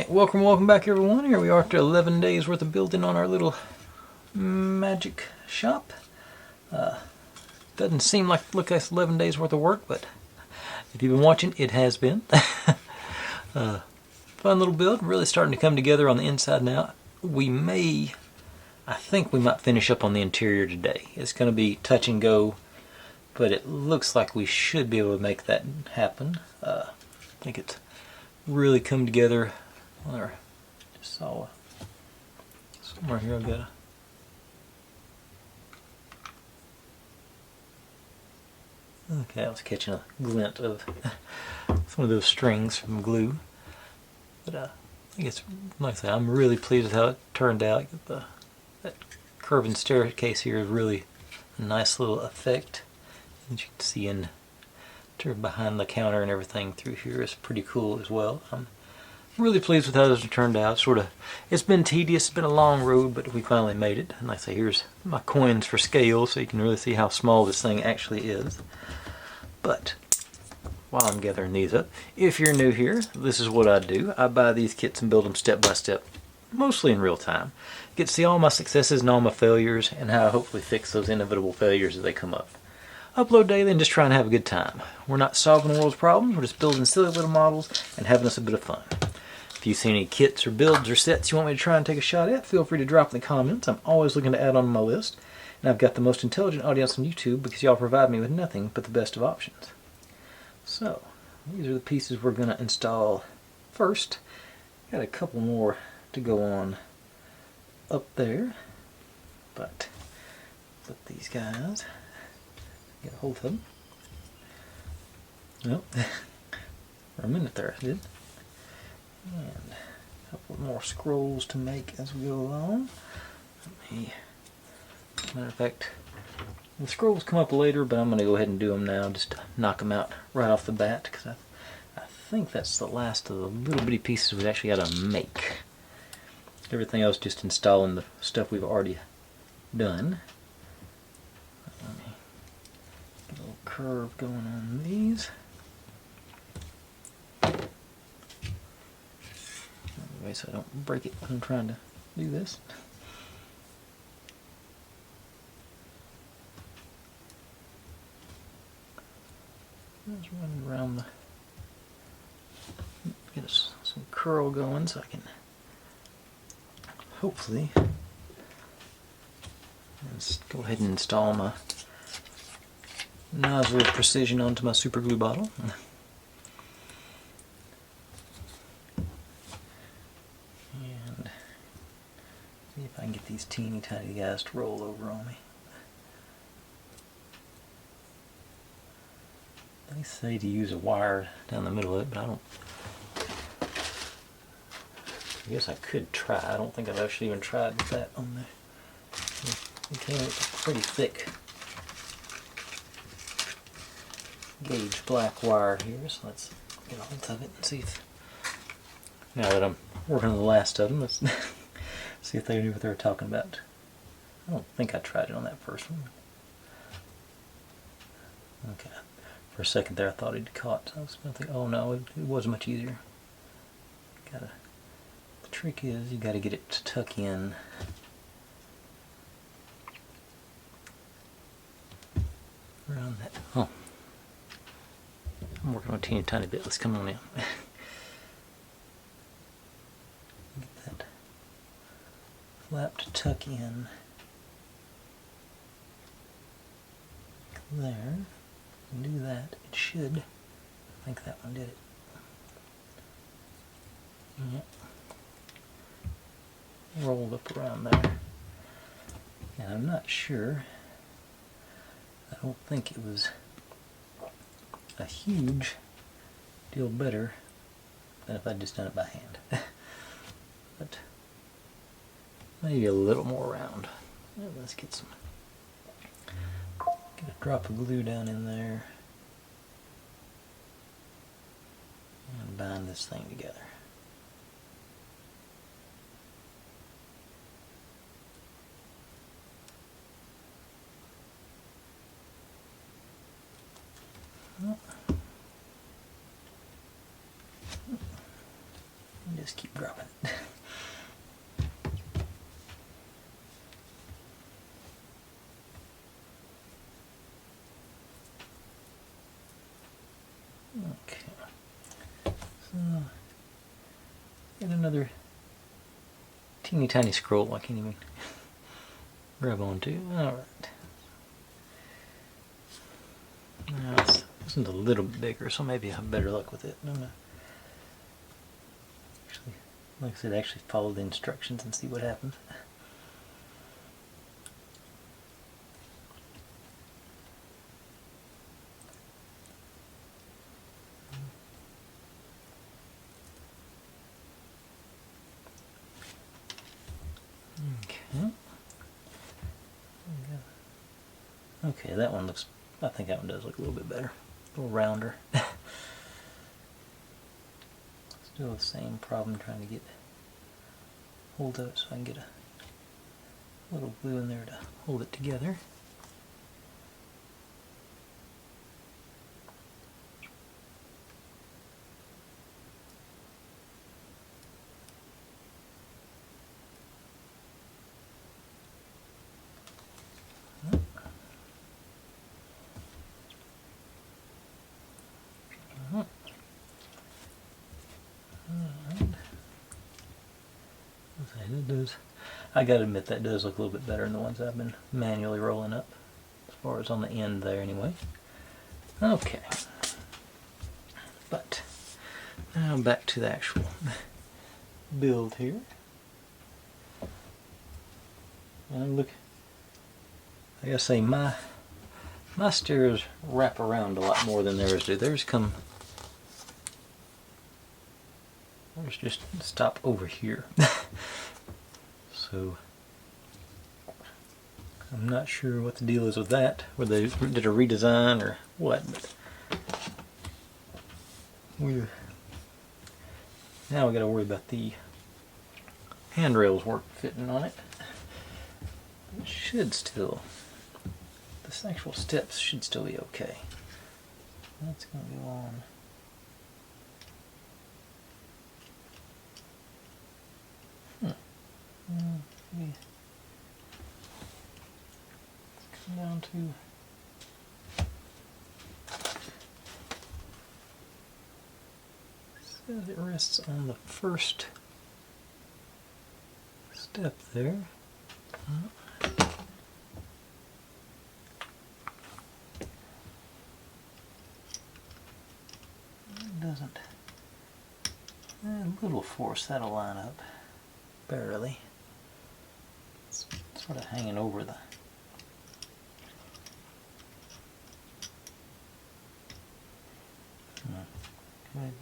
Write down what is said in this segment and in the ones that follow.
Alright, welcome back everyone. Here we are after 11 days worth of building on our little magic shop. Doesn't seem like 11 days worth of work, but if you've been watching, it has been. Fun little build, really starting to come together on the inside now. I think we might finish up on the interior today. It's going to be touch and go, but it looks like we should be able to make that happen. I think it's really come together. There, just saw somewhere here I've got okay, I was catching a glint of some of those strings from glue. But I think it's, like I said, I'm really pleased with how it turned out. That curving staircase here is really a nice little effect. As you can see in behind the counter and everything through here is pretty cool as well. I'm really pleased with how this turned out. It's been tedious, it's been a long road, but we finally made it. And like I say, here's my coins for scale, so you can really see how small this thing actually is. But while I'm gathering these up, if you're new here, this is what I do. I buy these kits and build them step by step, mostly in real time. Get to see all my successes and all my failures, and how I hopefully fix those inevitable failures as they come up. Upload daily and just try and have a good time. We're not solving the world's problems, we're just building silly little models and having us a bit of fun. If you see any kits or builds or sets you want me to try and take a shot at, feel free to drop in the comments. I'm always looking to add on my list. And I've got the most intelligent audience on YouTube because y'all provide me with nothing but the best of options. So, these are the pieces we're going to install first. Got a couple more to go on up there. But put these guys, get a hold of them. Well, for a minute there I did. And a couple more scrolls to make as we go along. Matter of fact, the scrolls come up later, but I'm going to go ahead and do them now just to knock them out right off the bat, because I think that's the last of the little bitty pieces we actually got to make. Everything else just installing the stuff we've already done. Let me get a little curve going on these. Anyway, so I don't break it when I'm trying to do this. Just running around the, get us some curl going so I can hopefully just go ahead and install my nozzle of precision onto my super glue bottle. And see if I can get these teeny tiny guys to roll over on me. They say to use a wire down the middle of it, but I guess I could try. I don't think I've actually even tried with that on there. It came with a pretty thick gauge black wire here, so let's get a hold of it and see if, now that I'm working on the last of them, let's see if they knew what they were talking about. I don't think I tried it on that first one. Okay. For a second there I thought he'd caught, so I was going to think, oh no, it was much easier. The trick is you got to get it to tuck in around that. Oh, I'm working on a teeny tiny bit. Let's come on in. Get that flap to tuck in there. Do that, it should. I think that one did it. Yep. Rolled up around there. And I'm not sure. I don't think it was a huge deal better than if I'd just done it by hand. But maybe a little more round. Let's get some. Get a drop of glue down in there and bind this thing together. just keep dropping it. Okay. So, get another teeny tiny scroll I can't even grab onto. Alright. Now this one's a little bit bigger, so maybe I have better luck with it. I'm gonna actually, like I said, actually follow the instructions and see what happens. Okay. Okay, that one looks, I think that one does look a little bit better. A little rounder. Still the same problem trying to get hold of it so I can get a little glue in there to hold it together. It does. I gotta admit that does look a little bit better than the ones I've been manually rolling up, as far as on the end there anyway. Okay. But now back to the actual build here. And look, I gotta say my stairs wrap around a lot more than theirs do. Theirs just stop over here. So I'm not sure what the deal is with that, whether they did a redesign or what, but now we got to worry about the handrails fitting on it. It should still, the actual steps should still be okay. That's going to go on. Let's come down to says it rests on the first step there. It doesn't. A little force, that'll line up. Barely. It's sort of hanging over the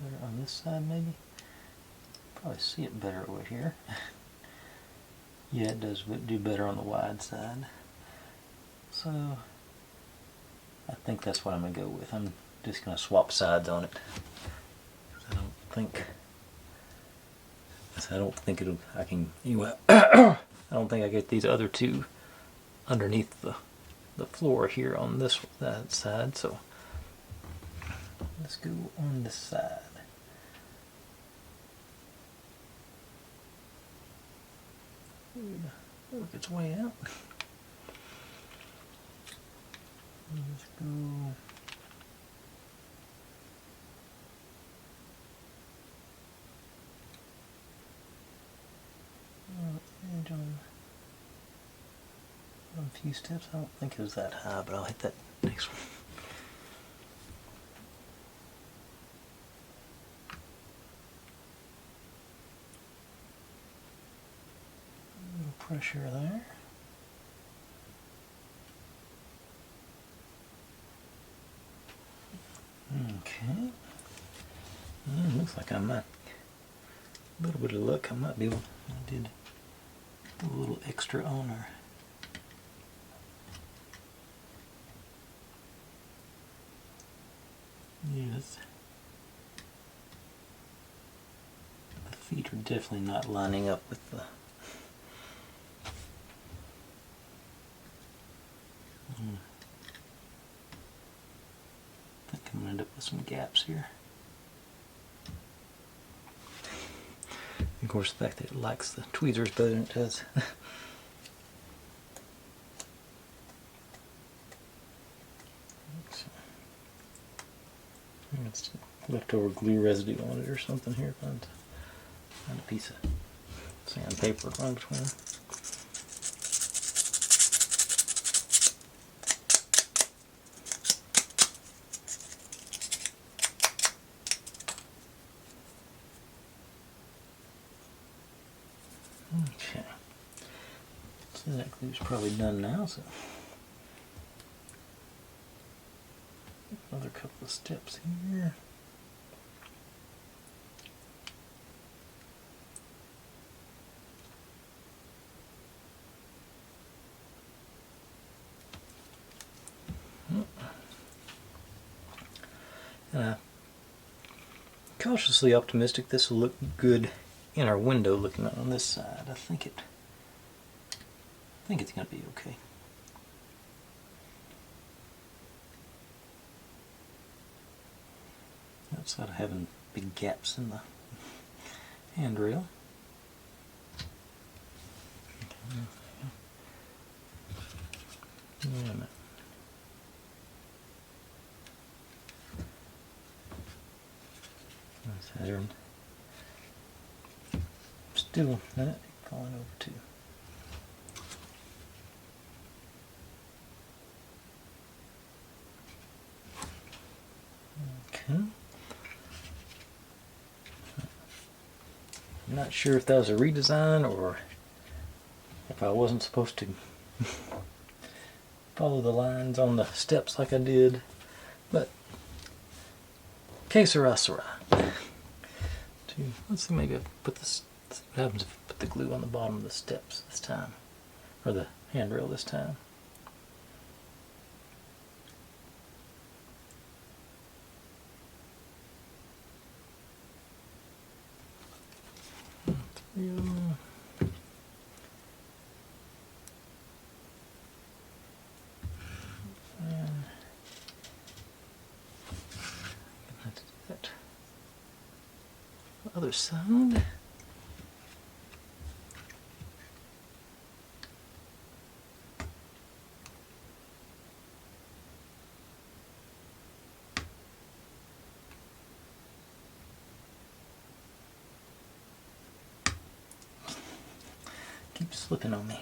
better on this side maybe. Probably see it better over here. Yeah, it does do better on the wide side. So I think that's what I'm gonna go with. I'm just gonna swap sides on it. I don't think it'll. I can anyway. I don't think I get these other two underneath the floor here on that side. So let's go on this side. Work its way out. Let's go. Edge on a few steps. I don't think it was that high, but I'll hit that next one. A little pressure there. Okay. Yeah, looks like I might. A little bit of luck, I might be able. I did a little extra on her. Yes. The feet are definitely not lining up with the. I think I'm going to end up with some gaps here. course, the fact that it likes the tweezers better than it does. It's leftover glue residue on it or something here. Find a piece of sandpaper to run between them. Okay. So that glue's probably done now, so another couple of steps here. Cautiously optimistic this will look good in our window looking on this side. I think it's going to be okay. Outside of having big gaps in the handrail. Yeah, still falling over too. Okay. I'm not sure if that was a redesign or if I wasn't supposed to follow the lines on the steps like I did, but que sera, sera. Let's see, maybe I'll put this. What happens if I put the glue on the bottom of the steps this time, or the handrail this time? And let's do that. The other side. Keep slipping on me.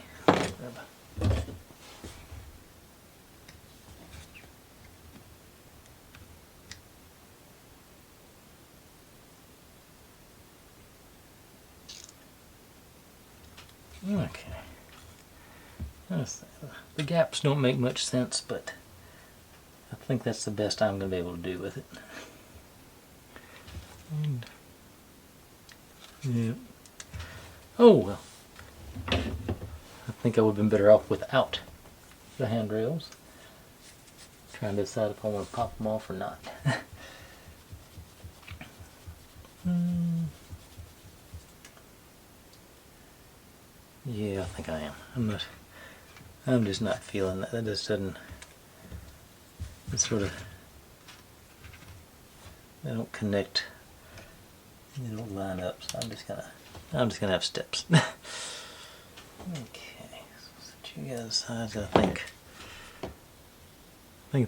Okay. The gaps don't make much sense, but I think that's the best I'm going to be able to do with it. And, yeah. Oh well. I think I would have been better off without the handrails. Trying to decide if I want to pop them off or not. Yeah, I think I am. I'm just not feeling that. That just doesn't. It's sort of. They don't connect. They don't line up. So I'm just gonna have steps. Okay. So set you guys sides. I think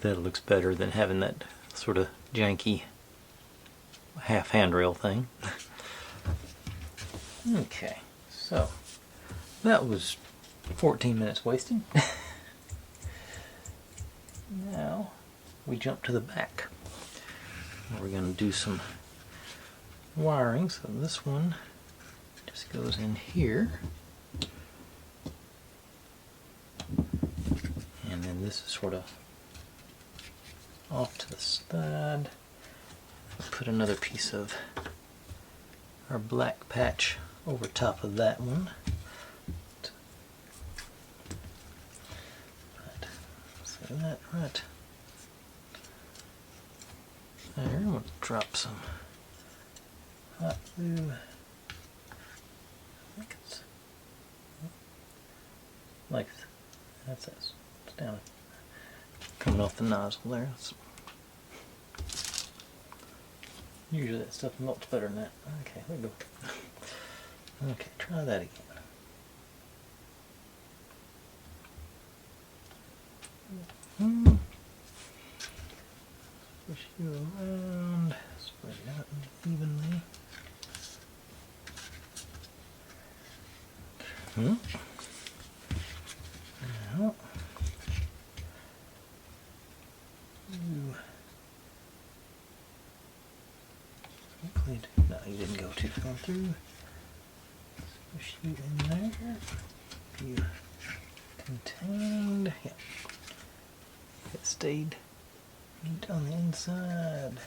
that looks better than having that sort of janky half handrail thing. Okay. So. That was 14 minutes wasted. Now we jump to the back. We're going to do some wiring. So this one just goes in here. And then this is sort of off to the side. Put another piece of our black patch over top of that one. That right there. I'm going to drop some hot glue. I think it's like that's it. It's down, coming off the nozzle there. Usually that stuff melts better than that. Okay, there we go. Okay, try that again. Push you around, spread it out evenly. Now, no, you didn't go too far through. Push you in there. You contained. Yeah. It stayed neat on the inside.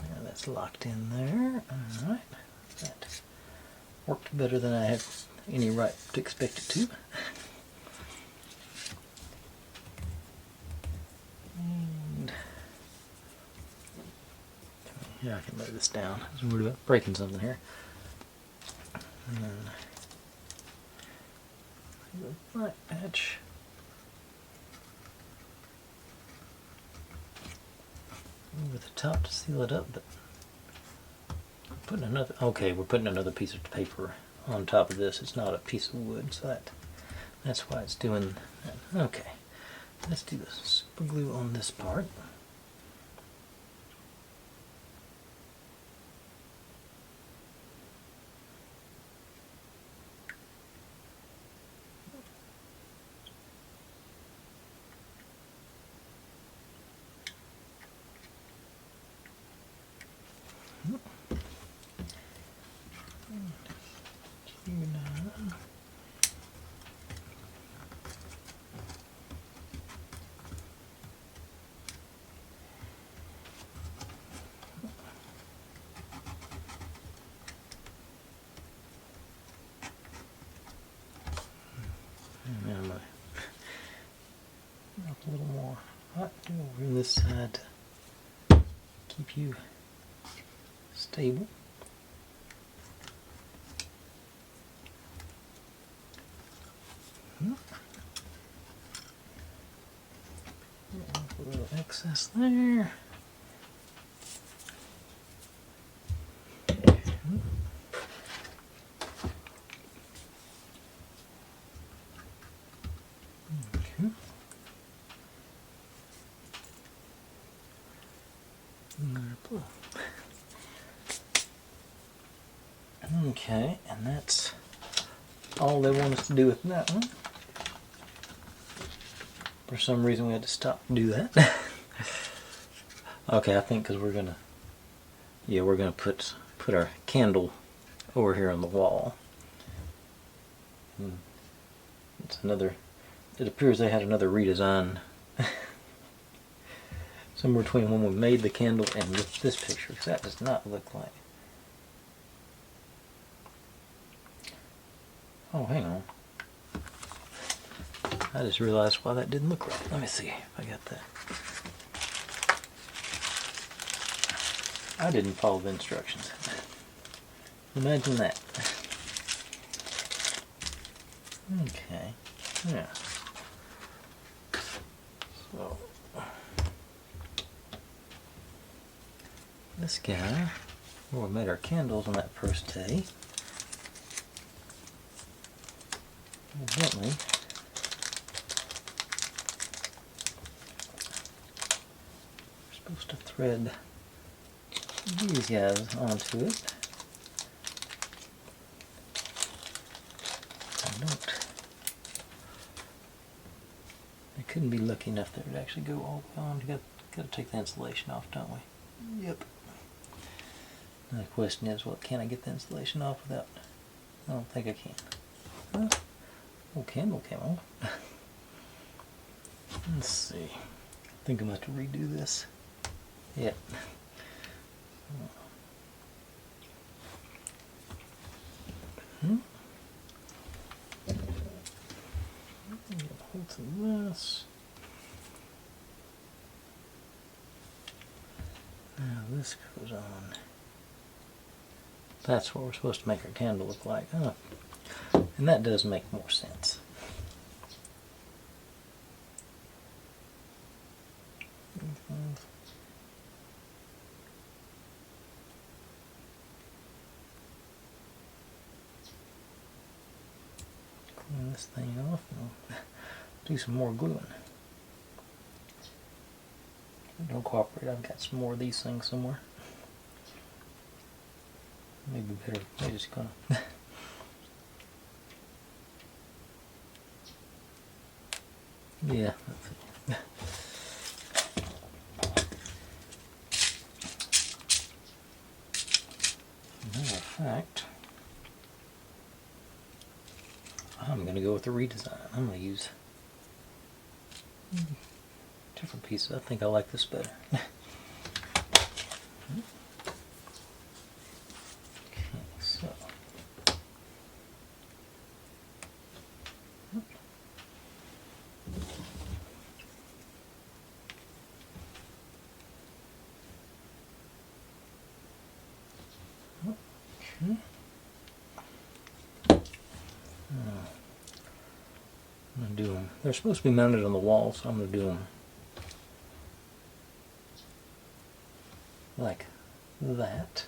Now that's locked in there. Alright. That worked better than I had any right to expect it to. And yeah, I can lay this down. I was worried about breaking something here. And then the black patch. Over the top to seal it up, but putting another, okay, we're putting another piece of paper on top of this. It's not a piece of wood, so that's why it's doing that. Okay, let's do the super glue on this part. A little more hot over this side to keep you stable. A little excess there. Okay, and that's all they want us to do with that one. For some reason we had to stop and do that. Okay, I think because we're gonna put our candle over here on the wall. It's another, it appears they had another redesign somewhere between when we made the candle and this picture, because that does not look like. Oh, hang on. I just realized why that didn't look right. Let me see if I got that. I didn't follow the instructions. Imagine that. Okay. Yeah. So this guy, where we made our candles on that first day, evidently we're supposed to thread these guys onto it. I couldn't be lucky enough that it would actually go all the way on. You got to take the insulation off, don't we? Yep. Now the question is, well, can I get the insulation off without? I don't think I can. Huh? Oh, candle came on. Let's see. I think I'm going to have to redo this. Yep. Hold to this. Now this goes on. That's what we're supposed to make our candle look like. Oh. And that does make more sense. this thing off and we'll do some more gluing. If it don't cooperate, I've got some more of these things somewhere. Maybe better, maybe just gonna yeah, that's it. Matter of fact, I'm going to go with the redesign. I'm going to use different pieces. I think I like this better. Okay, so. Okay. I'm going to do them. They're supposed to be mounted on the wall, so I'm going to do them like that.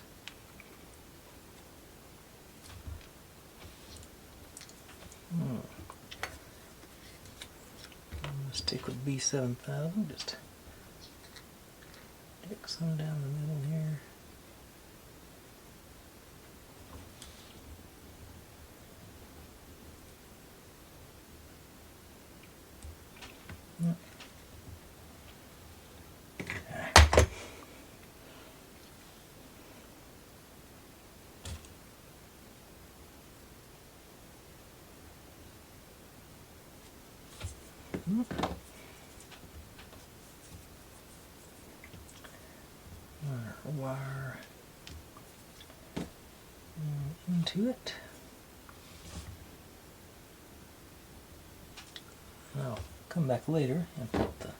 I'm going to stick with B7000, just stick some down the middle here. Wire into it. I'll come back later and put the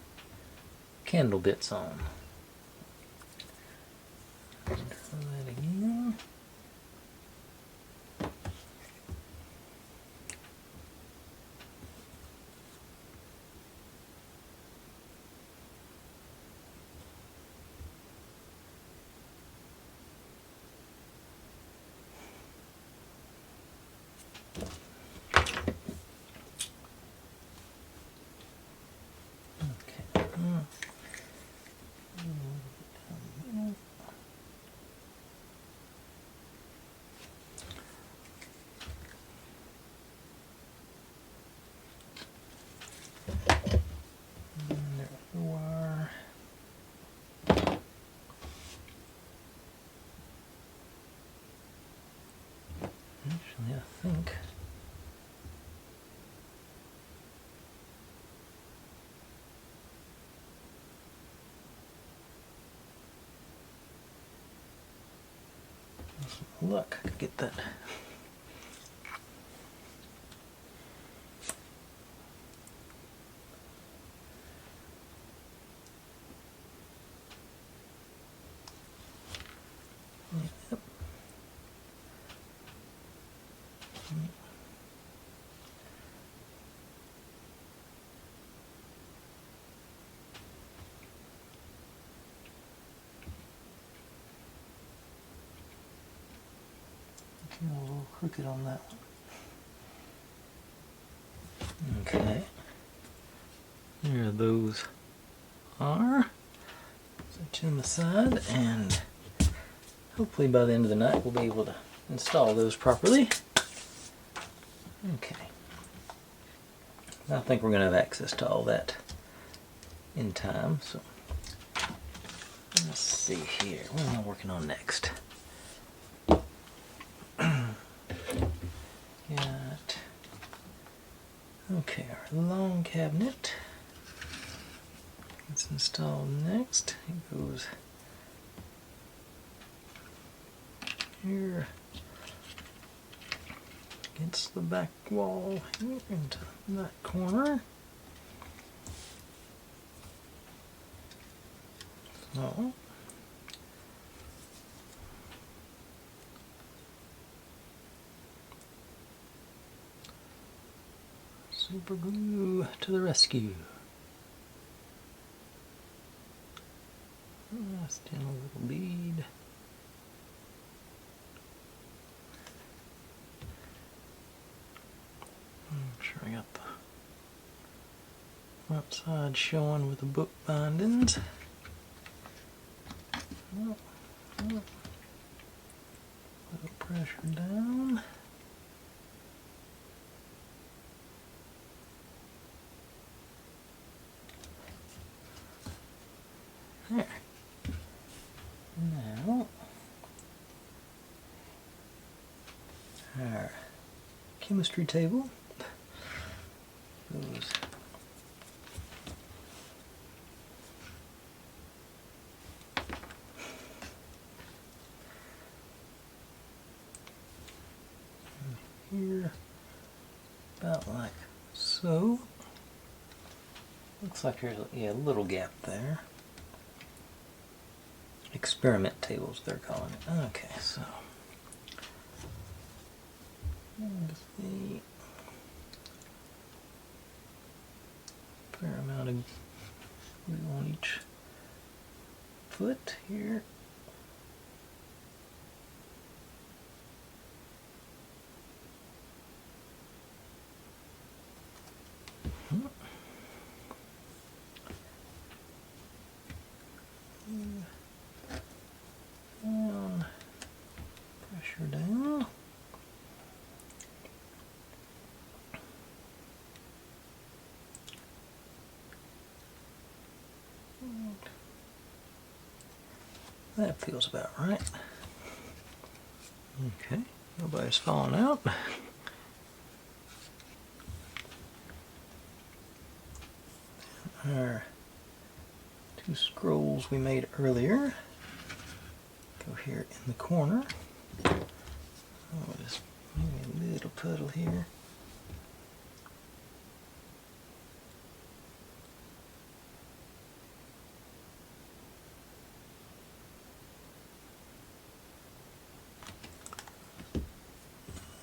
candle bits on. Try that again. Actually, I think look, I could get that. Yep. A little crooked on that one. Okay. There those are. Set you on the side, and hopefully by the end of the night we'll be able to install those properly. Okay. I think we're going to have access to all that in time, so let's see here. What am I working on next? Got, okay, our long cabinet. Let's install next. It goes here against the back wall here into that corner. So super glue to the rescue. Last in a little bead. Make sure I front side showing with the book bindings. Little pressure down. There. Now, our chemistry table goes here, about like so. Looks like there's a little gap there. Experiment tables, they're calling it. Okay, so there's the fair amount of glue on each foot here. Down, pressure down. That feels about right. Okay, nobody's falling out. Our two scrolls we made earlier go here in the corner. Oh, just maybe a little puddle here.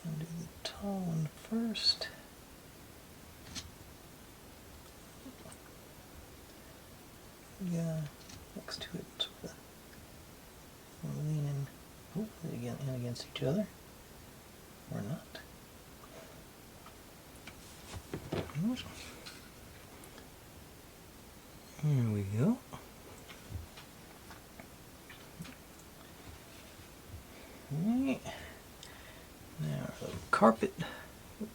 And do the tall one first. Yeah, next to it, sort of leaning, hopefully again in against each other, or not. There we go. Right. Now the carpet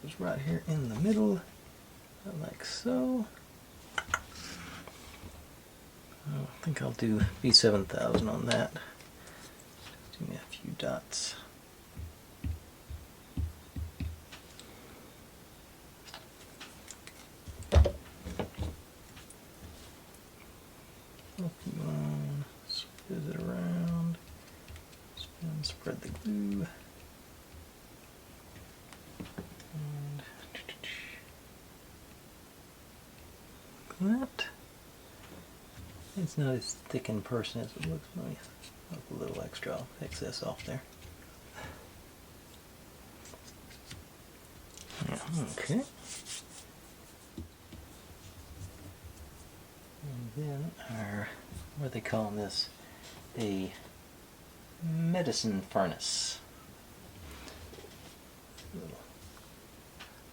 goes right here in the middle, like so. I think I'll do B7000 on that. Just give me a few dots. Spread it around. Spin, spread the glue. And that. It's not as thick in person as it looks. Let me knock a little extra excess off there. Yeah, okay. And then our, what are they calling this? A medicine furnace.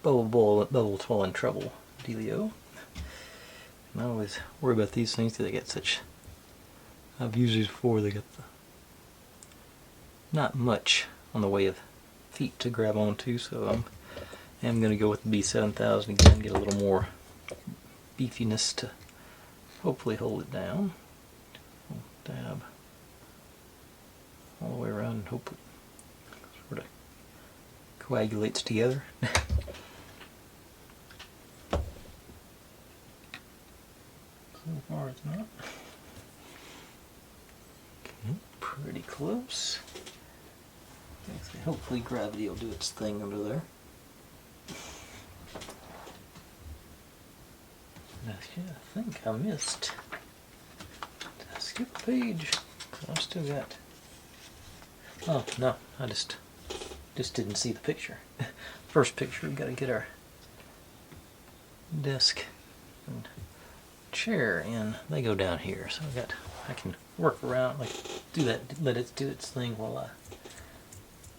Bubble toil and trouble dealio. And I always worry about these things because they get such, I've used these before, they get not much on the way of feet to grab onto, so I'm going to go with the B7000 again, get a little more beefiness to hopefully hold it down. Dab all the way around and hope it sort of coagulates together. So far it's not. Okay, pretty close. Hopefully gravity will do its thing under there. I think I missed. Did I skip a page? I've still got. Oh no, I just didn't see the picture. First picture, we've got to get our desk and chair in. They go down here, so I can work around, like do that, let it do its thing while I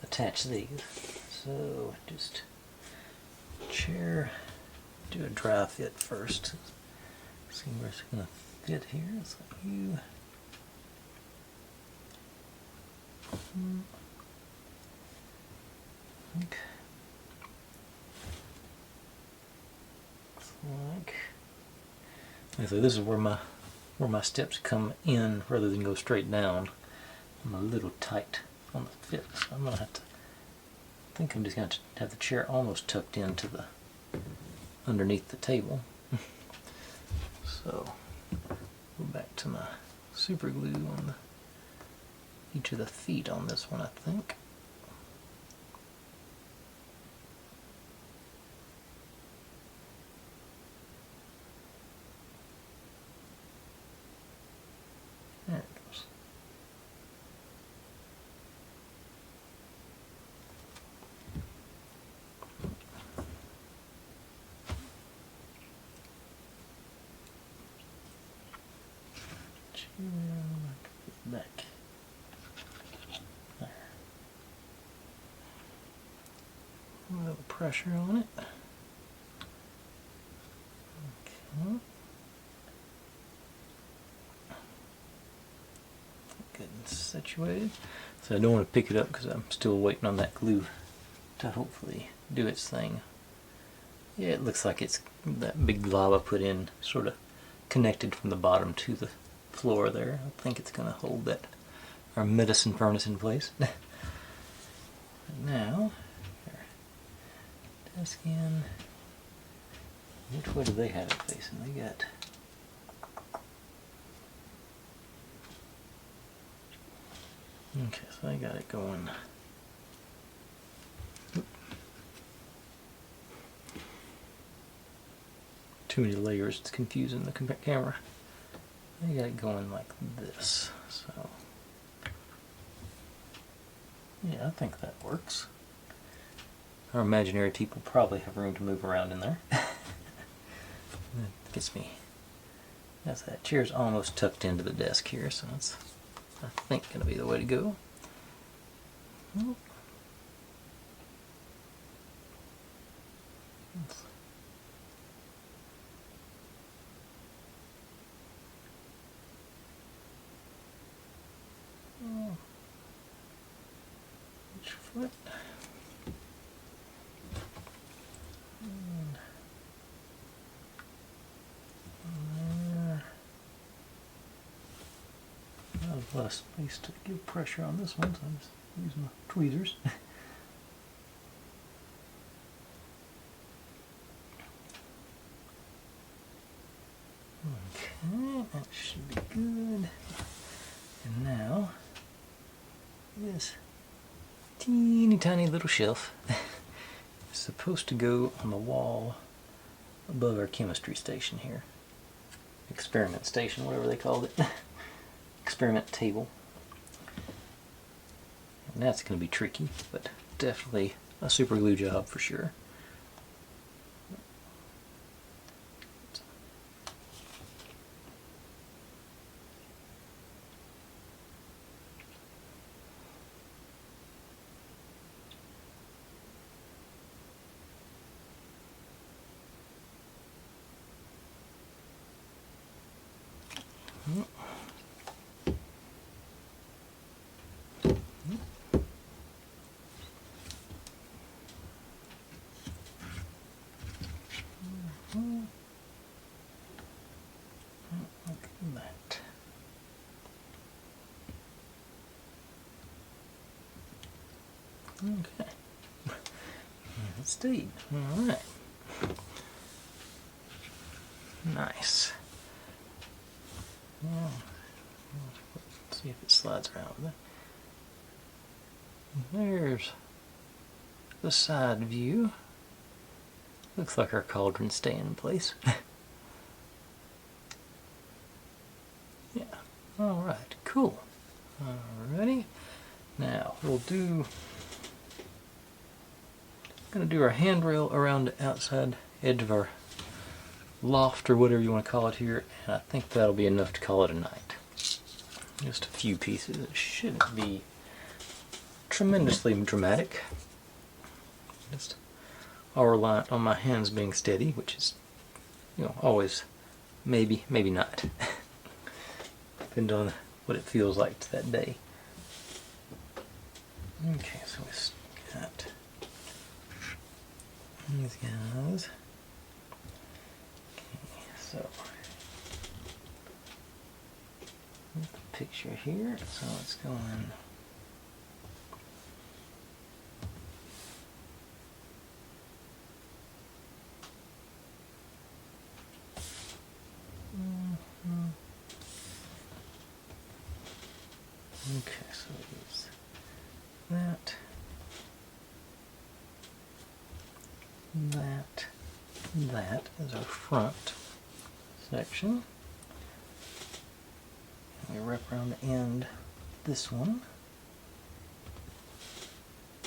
attach these. So just chair, do a dry fit first. see where it's going to fit here. It's like you. Okay. So this is where my steps come in rather than go straight down. I'm a little tight on the fit, so I'm gonna have to. I think I'm just gonna have the chair almost tucked into the underneath the table. So go back to my super glue on each of the feet on this one, I think. There it goes. Back. There. A little pressure on it. Okay. Good and situated. So I don't want to pick it up because I'm still waiting on that glue to hopefully do its thing. Yeah, it looks like it's that big glob I put in sort of connected from the bottom to the floor there. I think it's going to hold that our medicine furnace in place. Now, desk in. Which way do they have it facing? They got. Okay, so I got it going. Too many layers, it's confusing the camera. I got it going like this, so yeah, I think that works. Our imaginary people probably have room to move around in there. That gets me. That's that chair's almost tucked into the desk here, so that's, I think, going to be the way to go. Which foot? A lot of space to give pressure on this one, so I'm just using my tweezers. Okay, that should be good. And now, this teeny tiny little shelf is supposed to go on the wall above our chemistry station here. Experiment station, whatever they called it. Experiment table. And that's going to be tricky, but definitely a super glue job for sure. Look at that. Okay. It stayed. Alright. Nice. Well, let's see if it slides around with it. There's the side view. Looks like our cauldron's staying in place. Yeah. Alright, cool. Alrighty. Now we'll gonna do our handrail around the outside edge of our loft or whatever you want to call it here, and I think that'll be enough to call it a night. Just a few pieces. It shouldn't be tremendously dramatic. Just all reliant on my hands being steady, which is, you know, always maybe, maybe not. Depends on what it feels like that day. Okay, so we got these guys. Okay, so here's the picture here. So let's go in. Okay, so it's that, that is our front section. And we wrap around the end this one,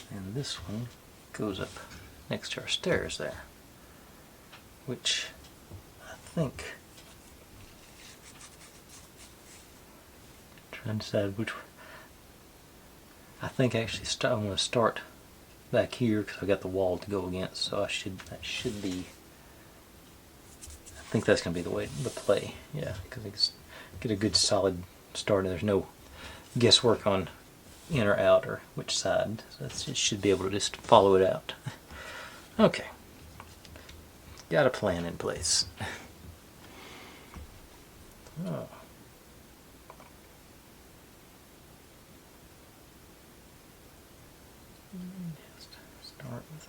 and this one goes up next to our stairs there, which I think, trying to decide which. I think actually I'm going to start back here because I got the wall to go against, so that should be. I think that's going to be the way to play, yeah, because I can get a good solid start, and there's no guesswork on in or out or which side. So it should be able to just follow it out. Okay, got a plan in place. Oh. Just start with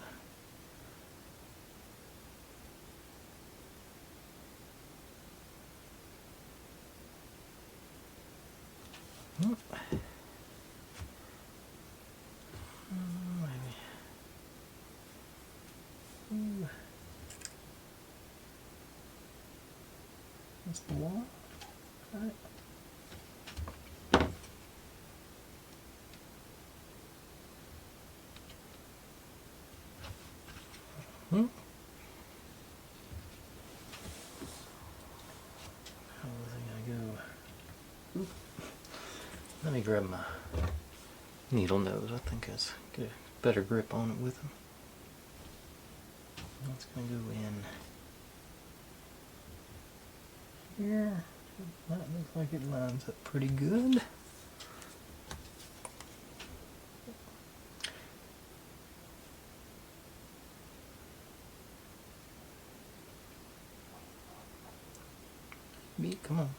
maybe. That's the wall. All right. How was I gonna go? Oop. Let me grab my needle nose. I think that's get a better grip on it with them. It's gonna go in here. That looks like it lines up pretty good. Beat, come on.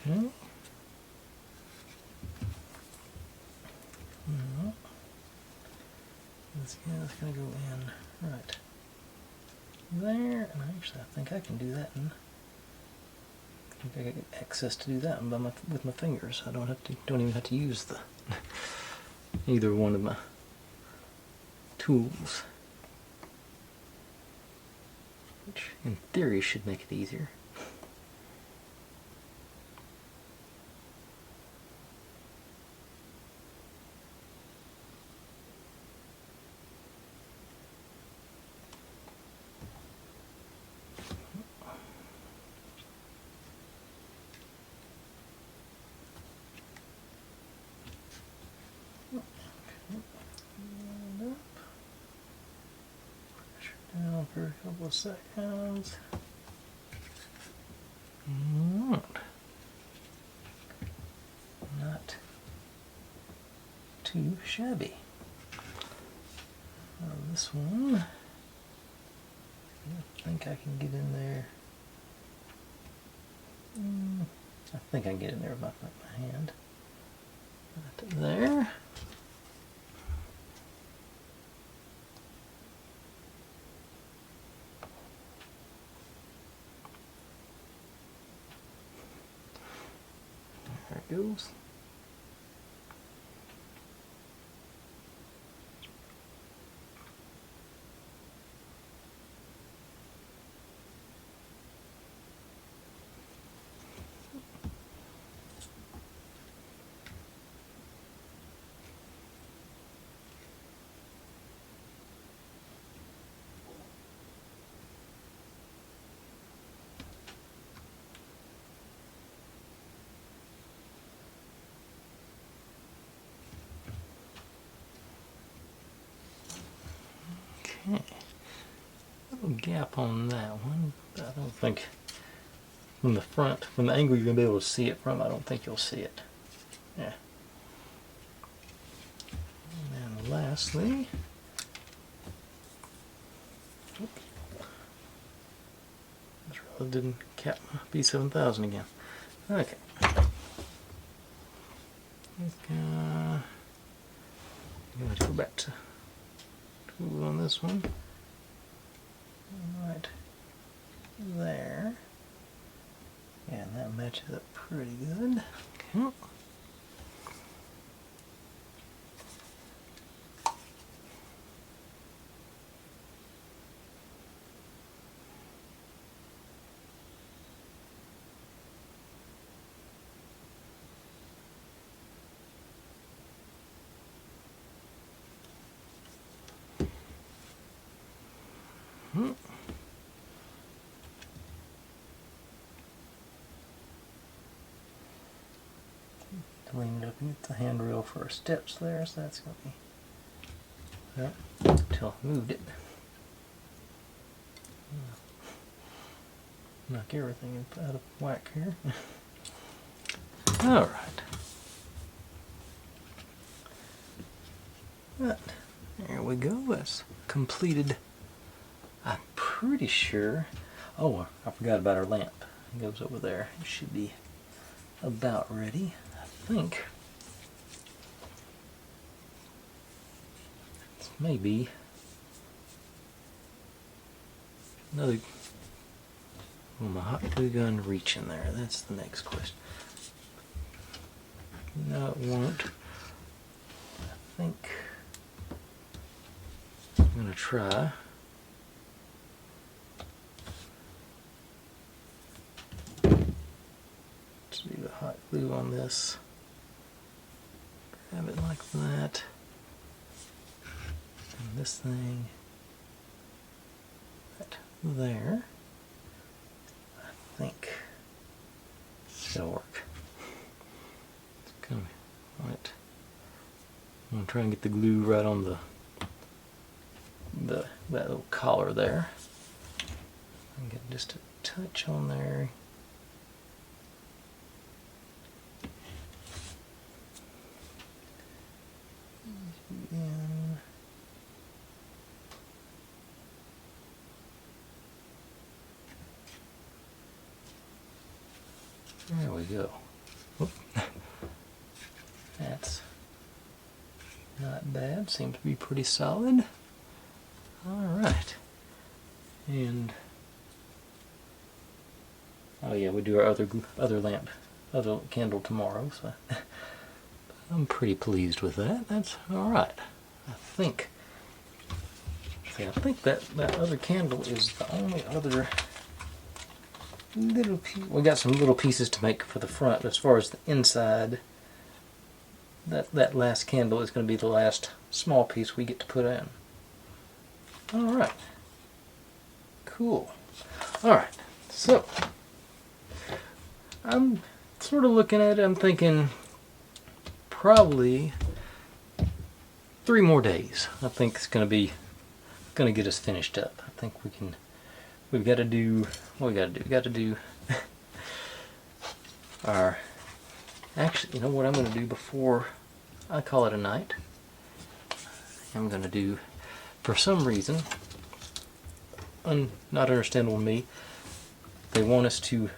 Okay. No. This guy's gonna go in right there, and actually I think I can do that one. I think I get access to do that one by with my fingers. I don't even have to use the either one of my tools, which in theory should make it easier. Down for a couple of seconds. Not too shabby. This one, I think I can get in there. I think I can get in there with my hand. Right there. There it goes. Okay. Little gap on that one. I don't think from the front, from the angle you're going to be able to see it from, I don't think you'll see it. Yeah. And lastly, oops, this really didn't cap my B7000 again. Okay. I'm going to go back to tool on this one. Right there. Yeah, and that matches up pretty good. Okay. Lean it up and get the handrail for our steps there, so that's going to be, well, until I moved it. Knock everything out of whack here. Alright. But there we go, that's completed. I'm pretty sure, oh, I forgot about our lamp. It goes over there. It should be about ready, I think. This may be another, will my hot glue gun reach in there? That's the next question. No, it won't. I think I'm going to try. Do the hot glue on this. Grab it like that. And this thing right there. I think it'll work. It's kind of right. I'm gonna try and get the glue right on that little collar there. And get just a touch on there. There we go. Whoop. That's not bad. Seems to be pretty solid. Alright. And oh yeah, we do our other candle tomorrow, so I'm pretty pleased with that. That's alright. I think that other candle is the only other little piece. We got some little pieces to make for the front. As far as the inside, that last candle is going to be the last small piece we get to put in. Alright. Cool. Alright, so I'm sort of looking at it, I'm thinking probably 3 more days. I think it's going to get us finished up. I think we've got to do what we got to do. We got to do our, actually, you know what I'm going to do before I call it a night? I'm going to do, for some reason, not understandable to me, they want us to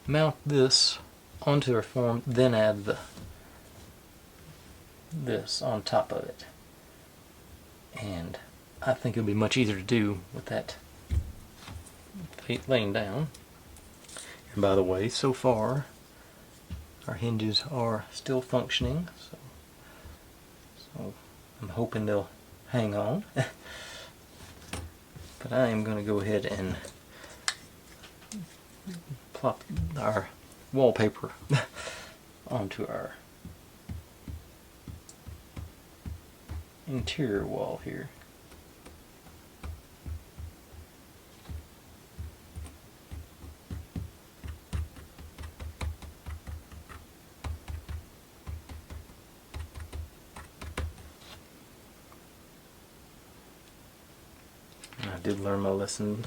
mount this onto our form, then add this on top of it. And I think it'll be much easier to do with that laying down. And by the way, so far our hinges are still functioning, so I'm hoping they'll hang on. But I am going to go ahead and plop our wallpaper onto our interior wall here. did learn my lesson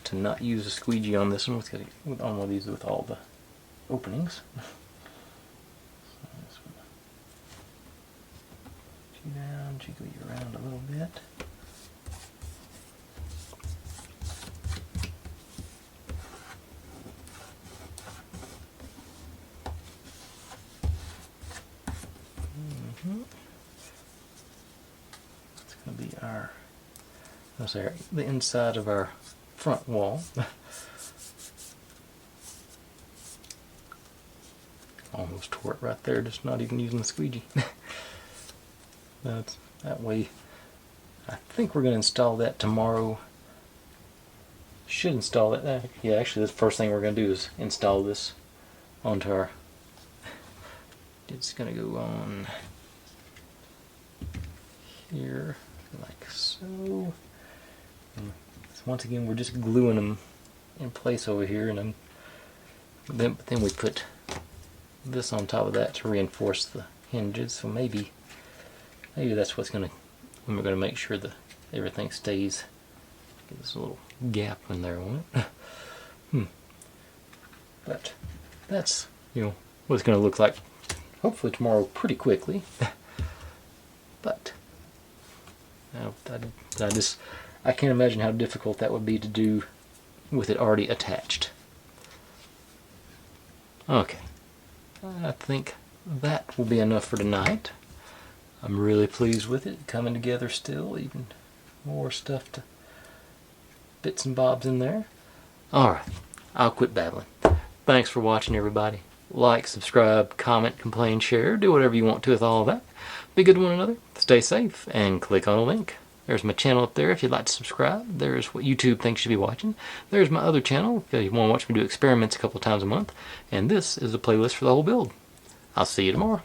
to not use a squeegee on this one. On one of these with all the openings. So you down, jiggle you around a little bit. It's going to be the inside of our front wall. Almost tore it right there, just not even using the squeegee. That way, I think we're going to install that tomorrow. Should install it. Yeah, actually, the first thing we're going to do is install this onto our. It's going to go on here, like so. And once again, we're just gluing them in place over here, and then we put this on top of that to reinforce the hinges. So maybe that's what's when we're going to make sure that everything stays. There's a little gap in there, won't it? But that's what it's going to look like. Hopefully tomorrow, pretty quickly. But I can't imagine how difficult that would be to do with it already attached. Okay, I think that will be enough for tonight. I'm really pleased with it, coming together still, even more stuff to bits and bobs in there. Alright, I'll quit babbling. Thanks for watching, everybody. Like, subscribe, comment, complain, share, do whatever you want to with all of that. Be good to one another, stay safe, and click on a link. There's my channel up there if you'd like to subscribe. There's what YouTube thinks you should be watching. There's my other channel if you want to watch me do experiments a couple times a month. And this is a playlist for the whole build. I'll see you tomorrow.